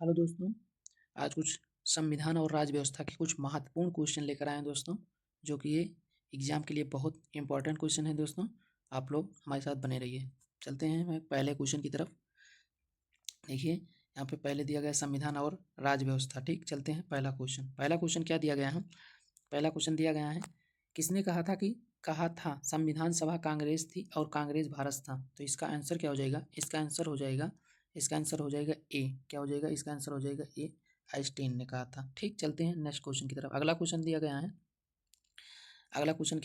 Hello दोस्तों, आज कुछ संविधान और राज्य व्यवस्था के कुछ महत्वपूर्ण क्वेश्चन लेकर आए हैं दोस्तों, जो कि ये एग्जाम के लिए बहुत इंपॉर्टेंट क्वेश्चन है दोस्तों। आप लोग हमारे साथ बने रहिए। चलते हैं मैं पहले क्वेश्चन की तरफ। देखिए यहाँ पे पहले दिया गया संविधान और राज्य व्यवस्था। ठीक, चलते हैं पहला क्वेश्चन क्या दिया गया है। पहला क्वेश्चन दिया गया है, किसने कहा था संविधान सभा कांग्रेस थी और कांग्रेस भारत था। तो इसका आंसर क्या हो जाएगा? इसका आंसर हो जाएगा ए। क्या हो जाएगा? इसका आंसर हो जाएगा ए। आइंस्टीन ने कहा था। ठीक, चलते हैं नेक्स्ट क्वेश्चन की तरफ। अगला क्वेश्चन क्या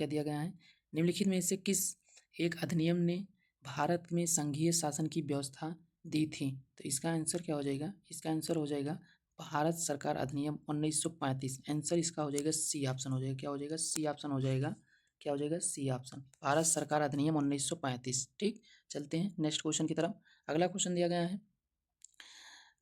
दिया गया है, निम्नलिखित में से किस एक अधिनियम ने भारत में संघीय शासन की व्यवस्था दी थी। तो इसका आंसर क्या हो जाएगा? इसका आंसर हो जाएगा भारत सरकार अधिनियम 1935। आंसर इसका हो जाएगा सी ऑप्शन हो जाएगा। क्या हो जाएगा? सी ऑप्शन हो जाएगा। क्या हो जाएगा? सी ऑप्शन, भारत सरकार अधिनियम 1935। ठीक, चलते हैं नेक्स्ट क्वेश्चन की तरफ। अगला क्वेश्चन दिया गया है,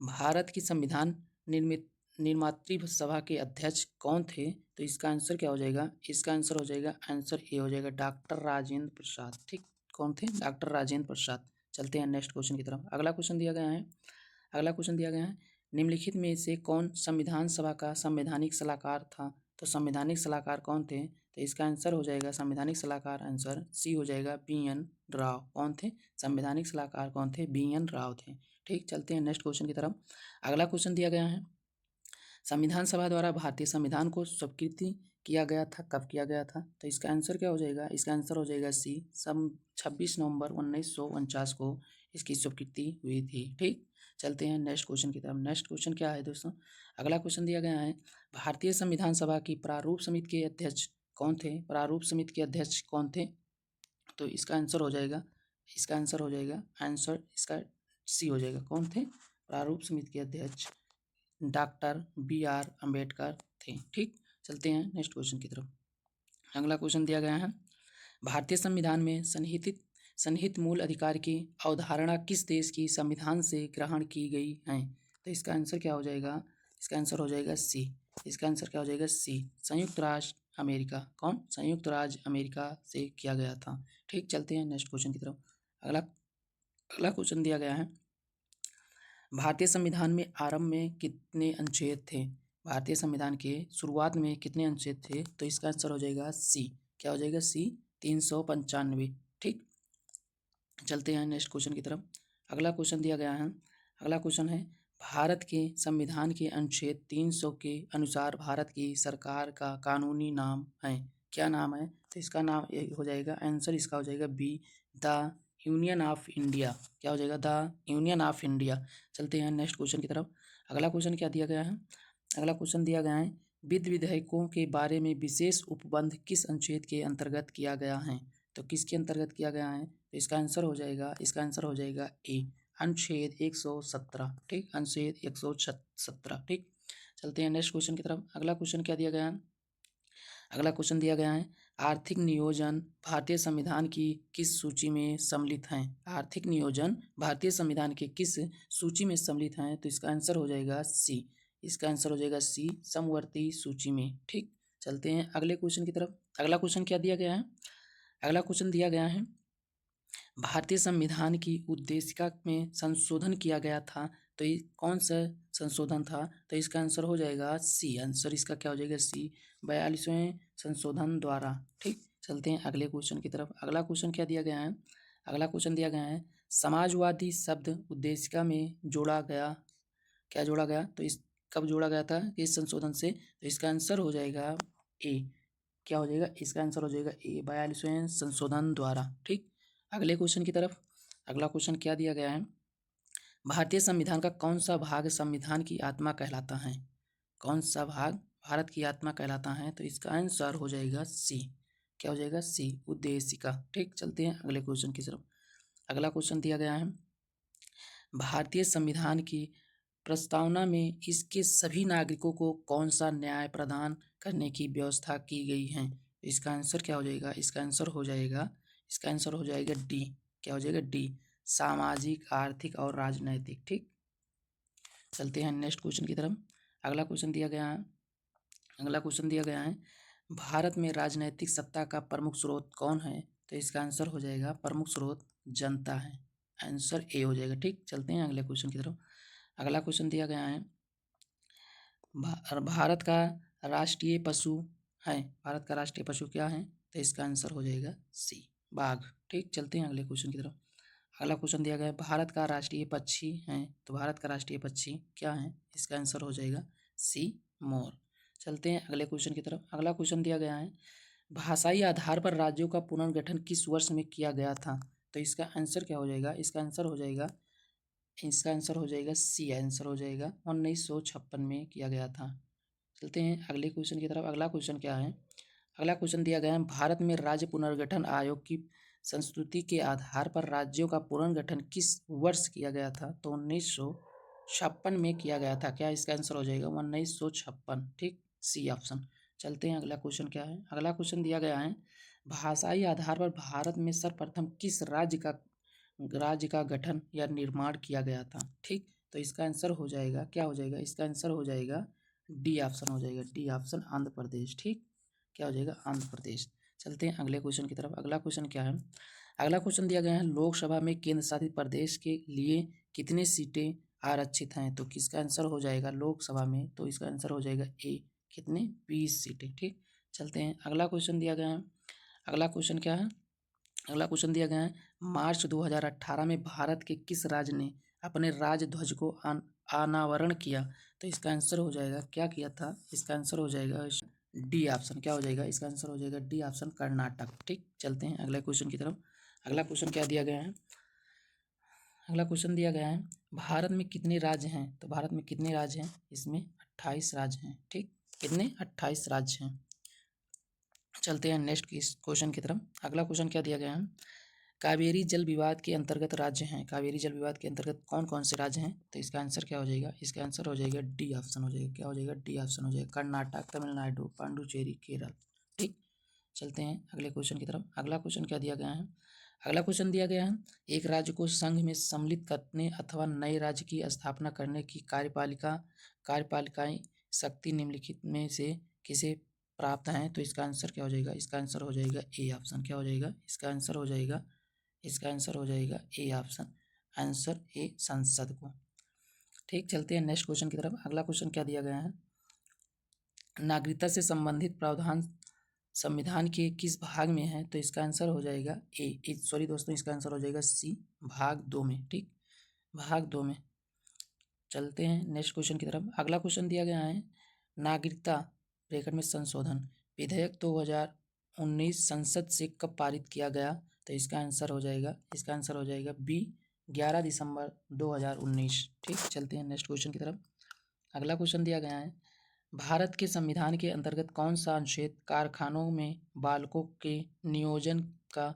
भारत की संविधान निर्मात्री सभा के अध्यक्ष कौन थे। तो इसका आंसर क्या हो जाएगा? इसका आंसर हो जाएगा, आंसर ए हो जाएगा, डॉक्टर राजेंद्र प्रसाद। ठीक, कौन थे? डॉक्टर राजेंद्र प्रसाद। चलते हैं नेक्स्ट क्वेश्चन की तरफ। अगला क्वेश्चन दिया गया है, निम्नलिखित में से कौन संविधान सभा का संवैधानिक सलाहकार था। तो संवैधानिक सलाहकार कौन थे? तो इसका आंसर हो जाएगा संवैधानिक सलाहकार, आंसर सी हो जाएगा, बी.एन. राव। कौन थे? संवैधानिक सलाहकार कौन थे? बी.एन. राव थे। ठीक, चलते हैं नेक्स्ट क्वेश्चन की तरफ। अगला क्वेश्चन दिया गया है, संविधान सभा द्वारा भारतीय संविधान को स्वीकृति किया गया था, कब किया गया था। तो इसका आंसर क्या हो जाएगा? इसका आंसर हो जाएगा सी, 26 नवंबर 1949 को इसकी स्वीकृति हुई थी। ठीक, चलते हैं नेक्स्ट क्वेश्चन की तरफ। नेक्स्ट क्वेश्चन क्या है दोस्तों? अगला क्वेश्चन दिया गया है, भारतीय संविधान सभा की प्रारूप समिति के अध्यक्ष कौन थे। प्रारूप समिति के अध्यक्ष कौन थे? तो इसका आंसर हो जाएगा, आंसर इसका सी हो जाएगा। कौन थे? प्रारूप समिति के अध्यक्ष डॉक्टर बी.आर. अम्बेडकर थे। ठीक, चलते हैं नेक्स्ट क्वेश्चन की तरफ। अगला क्वेश्चन दिया गया है, भारतीय संविधान में सन्निहित मूल अधिकार की अवधारणा किस देश की संविधान से ग्रहण की गई है। तो इसका आंसर क्या हो जाएगा? इसका आंसर हो जाएगा सी। इसका आंसर क्या हो जाएगा? सी, संयुक्त राष्ट्र अमेरिका। कौन? संयुक्त राज्य अमेरिका से किया गया था। ठीक, चलते हैं नेक्स्ट क्वेश्चन की तरफ। अगला क्वेश्चन दिया गया है, भारतीय संविधान में आरंभ में कितने अनुच्छेद थे। भारतीय संविधान के शुरुआत में कितने अनुच्छेद थे। तो इसका आंसर हो जाएगा सी। क्या हो जाएगा? सी, 395। ठीक, चलते हैं नेक्स्ट क्वेश्चन की तरफ। अगला क्वेश्चन है, भारत के संविधान के अनुच्छेद 300 के अनुसार भारत की सरकार का कानूनी नाम है। क्या नाम है? तो इसका नाम हो जाएगा, आंसर इसका हो जाएगा B, the union of India. क्या हो जाएगा? The union of India. चलते हैं नेक्स्ट क्वेश्चन की तरफ। अगला क्वेश्चन क्या दिया गया है? अगला क्वेश्चन दिया गया है, विधि विधेयकों के बारे में विशेष उपबंध किस अनुच्छेद के अंतर्गत किया गया है। तो किसके अंतर्गत किया गया है? तो इसका आंसर हो जाएगा ए, अनुच्छेद 117। ठीक, अनुच्छेद 117। ठीक, चलते हैं नेक्स्ट क्वेश्चन की तरफ। अगला क्वेश्चन क्या दिया गया है? अगला क्वेश्चन दिया गया है, आर्थिक नियोजन भारतीय संविधान की किस सूची में सम्मिलित हैं। आर्थिक नियोजन भारतीय संविधान के किस सूची में सम्मिलित हैं। तो इसका आंसर हो जाएगा सी। इसका आंसर हो जाएगा सी, समवर्ती सूची में। ठीक, चलते हैं अगले क्वेश्चन की तरफ। अगला क्वेश्चन क्या दिया गया है? अगला क्वेश्चन दिया गया है, भारतीय संविधान की उद्देशिका में संशोधन किया गया था। तो ये कौन सा संशोधन था? तो इसका आंसर हो जाएगा सी। आंसर इसका क्या हो जाएगा? सी, 42वें संशोधन द्वारा। ठीक, चलते हैं अगले क्वेश्चन की तरफ। अगला क्वेश्चन क्या दिया गया है? अगला क्वेश्चन दिया गया है, समाजवादी शब्द उद्देशिका में जोड़ा गया। क्या जोड़ा गया? तो इस कब जोड़ा गया था? इस संशोधन से। तो इसका आंसर हो जाएगा ए। क्या हो जाएगा? इसका आंसर हो जाएगा ए, 42वें संशोधन द्वारा। ठीक, अगले क्वेश्चन की तरफ। अगला क्वेश्चन क्या दिया गया है, भारतीय संविधान का कौन सा भाग संविधान की आत्मा कहलाता है। कौन सा भाग भारत की आत्मा कहलाता है? तो इसका आंसर हो जाएगा सी। क्या हो जाएगा? सी, उद्देशिका। ठीक, चलते हैं अगले क्वेश्चन की तरफ। अगला क्वेश्चन दिया गया है, भारतीय संविधान की प्रस्तावना में इसके सभी नागरिकों को कौन सा न्याय प्रदान करने की व्यवस्था की गई है। इसका आंसर क्या हो जाएगा? इसका आंसर हो जाएगा डी। क्या हो जाएगा? डी, सामाजिक, आर्थिक और राजनैतिक। ठीक, चलते हैं नेक्स्ट क्वेश्चन की तरफ। अगला क्वेश्चन दिया गया है, भारत में राजनैतिक सत्ता का प्रमुख स्रोत कौन है। तो इसका आंसर हो जाएगा, प्रमुख स्रोत जनता है। आंसर ए हो जाएगा। ठीक, चलते हैं अगले क्वेश्चन की तरफ। अगला क्वेश्चन दिया गया है भारत का राष्ट्रीय पशु है, भारत का राष्ट्रीय पशु क्या है? तो इसका आंसर हो जाएगा सी, बाघ। ठीक, चलते हैं अगले क्वेश्चन की तरफ। अगला क्वेश्चन दिया गया है भारत का राष्ट्रीय पक्षी है, तो भारत का राष्ट्रीय पक्षी क्या है? इसका आंसर हो जाएगा सी, मोर। चलते हैं अगले क्वेश्चन की तरफ। अगला क्वेश्चन दिया गया है भाषाई आधार पर राज्यों का पुनर्गठन किस वर्ष में किया गया था? तो इसका आंसर क्या हो जाएगा? इसका आंसर हो जाएगा सी, आंसर हो जाएगा 1956 में किया गया था। चलते हैं अगले क्वेश्चन की तरफ। अगला क्वेश्चन क्या है? अगला क्वेश्चन दिया गया है भारत में राज्य पुनर्गठन आयोग की संस्तुति के आधार पर राज्यों का पुनर्गठन किस वर्ष किया गया था? तो 1956 में किया गया था। क्या इसका आंसर हो जाएगा? 1956। ठीक, सी ऑप्शन। चलते हैं अगला क्वेश्चन क्या है? अगला क्वेश्चन दिया गया है भाषाई आधार पर भारत में सर्वप्रथम किस राज्य का गठन या निर्माण किया गया था? ठीक, तो इसका आंसर हो जाएगा, क्या हो जाएगा? इसका आंसर हो जाएगा डी ऑप्शन हो जाएगा, डी ऑप्शन, आंध्र प्रदेश। ठीक, क्या हो जाएगा? आंध्र प्रदेश। चलते हैं अगले क्वेश्चन की तरफ। अगला क्वेश्चन क्या है? अगला क्वेश्चन दिया गया है लोकसभा में केंद्र शासित प्रदेश के लिए कितनी सीटें आरक्षित हैं? तो किसका आंसर हो जाएगा लोकसभा में? तो इसका आंसर हो जाएगा ए, कितने? 20 सीटें। ठीक, चलते हैं अगला क्वेश्चन दिया गया है। अगला क्वेश्चन क्या है? अगला क्वेश्चन दिया गया है मार्च 2018 में भारत के किस राज्य ने अपने राज्य ध्वज को अनावरण किया? तो इसका आंसर हो जाएगा, क्या किया था? इसका आंसर हो जाएगा डी ऑप्शन। क्या हो जाएगा? इसका आंसर हो जाएगा डी ऑप्शन, कर्नाटक। ठीक, चलते हैं अगले क्वेश्चन की तरफ। अगला क्वेश्चन क्या दिया गया है? अगला क्वेश्चन दिया गया है भारत में कितने राज्य हैं? तो भारत में कितने राज्य हैं? इसमें 28 राज्य हैं। ठीक, कितने? 28 राज्य हैं। चलते हैं नेक्स्ट क्वेश्चन की तरफ। अगला क्वेश्चन क्या दिया गया है कावेरी जल विवाद के अंतर्गत राज्य हैं, कावेरी जल विवाद के अंतर्गत कौन कौन से राज्य हैं? तो इसका आंसर क्या हो जाएगा? इसका आंसर हो जाएगा डी ऑप्शन हो जाएगा। क्या हो जाएगा? डी ऑप्शन हो जाएगा, कर्नाटक, तमिलनाडु, पांडुचेरी, केरल। ठीक, चलते हैं अगले क्वेश्चन की तरफ। अगला क्वेश्चन क्या दिया गया है? अगला क्वेश्चन दिया गया है एक राज्य को संघ में सम्मिलित करने अथवा नए राज्य की स्थापना करने की कार्यपालिकाई शक्ति निम्नलिखित में से किसे प्राप्त है? तो इसका आंसर क्या हो जाएगा? इसका आंसर हो जाएगा ए ऑप्शन। क्या हो जाएगा? इसका आंसर हो जाएगा ए ऑप्शन, आंसर ए, संसद को। ठीक, चलते हैं नेक्स्ट क्वेश्चन की तरफ। अगला क्वेश्चन क्या दिया गया है नागरिकता से संबंधित प्रावधान संविधान के किस भाग में है? तो इसका आंसर हो जाएगा ए, सॉरी दोस्तों, इसका आंसर हो जाएगा सी, भाग 2 में। ठीक, भाग 2 में। चलते हैं नेक्स्ट क्वेश्चन की तरफ। अगला क्वेश्चन दिया गया है नागरिकता ब्रैकेट में संशोधन विधेयक 2019 संसद से कब पारित किया गया? तो इसका आंसर हो जाएगा बी, 11 दिसंबर 2019। ठीक, चलते हैं नेक्स्ट क्वेश्चन की तरफ। अगला क्वेश्चन दिया गया है भारत के संविधान के अंतर्गत कौन सा अनुच्छेद कारखानों में बालकों के नियोजन का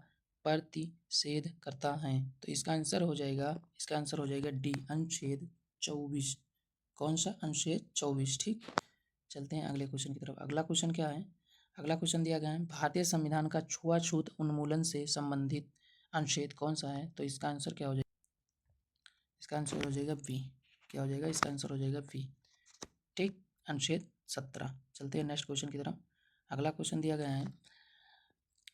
प्रतिषेध करता है? तो इसका आंसर हो जाएगा डी, अनुच्छेद 24। कौन सा? अनुच्छेद 24। ठीक, चलते हैं अगले क्वेश्चन की तरफ। अगला क्वेश्चन क्या है? अगला क्वेश्चन दिया गया है भारतीय संविधान का छुआछूत उन्मूलन से संबंधित अनुच्छेद कौन सा है? तो इसका आंसर क्या हो जाएगा? इसका आंसर हो जाएगा बी। क्या हो जाएगा? इसका आंसर हो जाएगा बी। ठीक, अनुच्छेद 17। चलते हैं नेक्स्ट क्वेश्चन की तरफ। अगला क्वेश्चन दिया गया है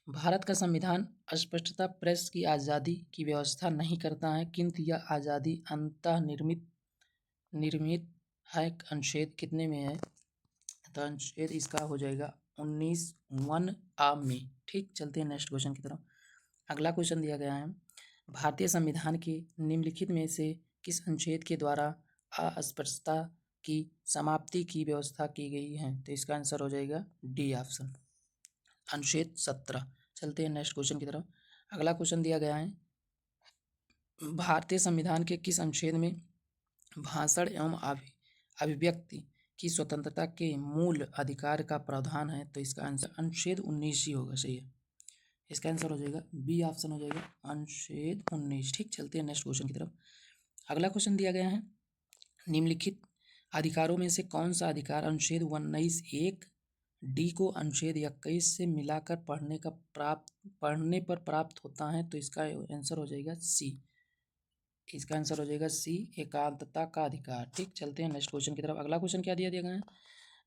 भारत का संविधान स्पष्टता प्रेस की आज़ादी की व्यवस्था नहीं करता है, किंतु यह आज़ादी अंतः निर्मित है। अनुच्छेद कितने में है? तो अनुच्छेद इसका हो जाएगा 19(1)(a) में। ठीक, चलते हैं नेक्स्ट क्वेश्चन की तरफ। अगला क्वेश्चन दिया गया है भारतीय संविधान के निम्नलिखित में से किस अनुच्छेद के द्वारा अस्पृश्यता की समाप्ति की व्यवस्था की गई है? तो इसका आंसर हो जाएगा डी ऑप्शन, अनुच्छेद 17। चलते हैं नेक्स्ट क्वेश्चन की तरफ। अगला क्वेश्चन दिया गया है भारतीय संविधान के किस अनुच्छेद में भाषण एवं अभिव्यक्ति की स्वतंत्रता के मूल अधिकार का प्रावधान है? तो इसका आंसर अनुच्छेद 19 ही होगा, सही है। इसका आंसर हो जाएगा बी ऑप्शन हो जाएगा, अनुच्छेद 19। ठीक, चलते हैं नेक्स्ट क्वेश्चन की तरफ। अगला क्वेश्चन दिया गया है निम्नलिखित अधिकारों में से कौन सा अधिकार अनुच्छेद 19(1) डी को अनुच्छेद 21 से मिलाकर पढ़ने पर प्राप्त होता है? तो इसका आंसर हो जाएगा सी। इसका आंसर हो जाएगा सी, एकांतता का अधिकार। ठीक, चलते हैं नेक्स्ट क्वेश्चन की तरफ। अगला क्वेश्चन क्या दिया गया है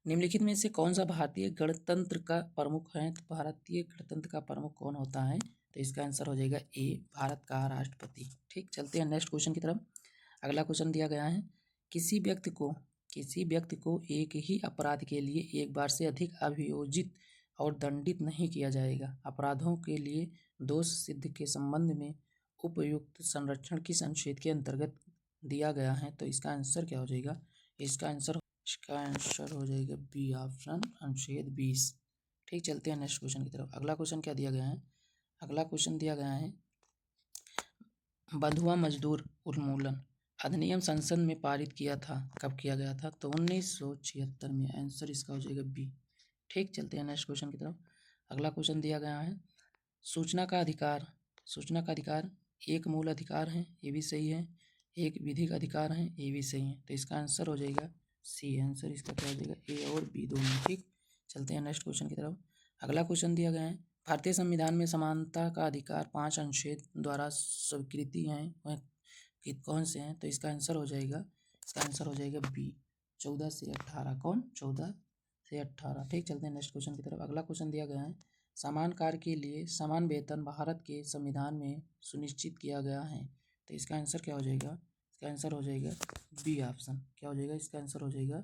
निम्नलिखित में से कौन सा भारतीय गणतंत्र का प्रमुख है? तो भारतीय गणतंत्र का प्रमुख कौन होता है? तो इसका आंसर हो जाएगा ए, भारत का राष्ट्रपति। ठीक, चलते हैं नेक्स्ट क्वेश्चन की तरफ। अगला क्वेश्चन दिया गया है किसी व्यक्ति को एक ही अपराध के लिए एक बार से अधिक अभियोजित और दंडित नहीं किया जाएगा। अपराधों के लिए दोष सिद्ध के संबंध में उपयुक्त संरक्षण किस अनुच्छेद के अंतर्गत दिया गया है? तो इसका आंसर क्या हो जाएगा? इसका आंसर हो जाएगा बी ऑप्शन, अनुच्छेद 20। ठीक, चलते हैं नेक्स्ट क्वेश्चन की तरफ। अगला क्वेश्चन क्या दिया गया है? अगला क्वेश्चन दिया गया है बंधुआ मजदूर उन्मूलन अधिनियम संसद में पारित किया था। कब किया गया था? तो 1976 में। आंसर इसका हो जाएगा बी। ठीक, चलते हैं नेक्स्ट क्वेश्चन की तरफ। अगला क्वेश्चन दिया गया है सूचना का अधिकार एक मूल अधिकार है, ये भी सही है। एक विधिक अधिकार है, ये भी सही है। तो इसका आंसर हो जाएगा सी। आंसर इसका क्या हो जाएगा? ए और बी दोनों। ठीक, चलते हैं नेक्स्ट क्वेश्चन की तरफ। अगला क्वेश्चन दिया गया है भारतीय संविधान में समानता का अधिकार 5 अनुच्छेद द्वारा स्वीकृति हैं, वह कौन से हैं? तो इसका आंसर हो जाएगा बी, 14 से 18। कौन? 14 से 18। ठीक, चलते हैं नेक्स्ट क्वेश्चन की तरफ। अगला क्वेश्चन दिया गया है समान कार्य के लिए समान वेतन भारत के संविधान में सुनिश्चित किया गया है। तो इसका आंसर क्या हो जाएगा? इसका आंसर हो जाएगा बी ऑप्शन। क्या हो जाएगा? इसका आंसर हो जाएगा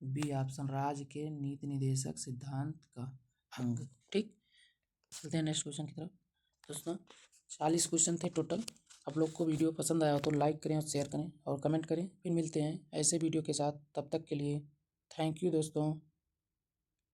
बी ऑप्शन, राज्य के नीति निर्देशक सिद्धांत का अंग। ठीक, चलते हैं नेक्स्ट क्वेश्चन की तरफ। दोस्तों 40 क्वेश्चन थे टोटल। आप लोग को वीडियो पसंद आया हो तो लाइक करें और शेयर करें और कमेंट करें। फिर मिलते हैं ऐसे वीडियो के साथ, तब तक के लिए थैंक यू दोस्तों।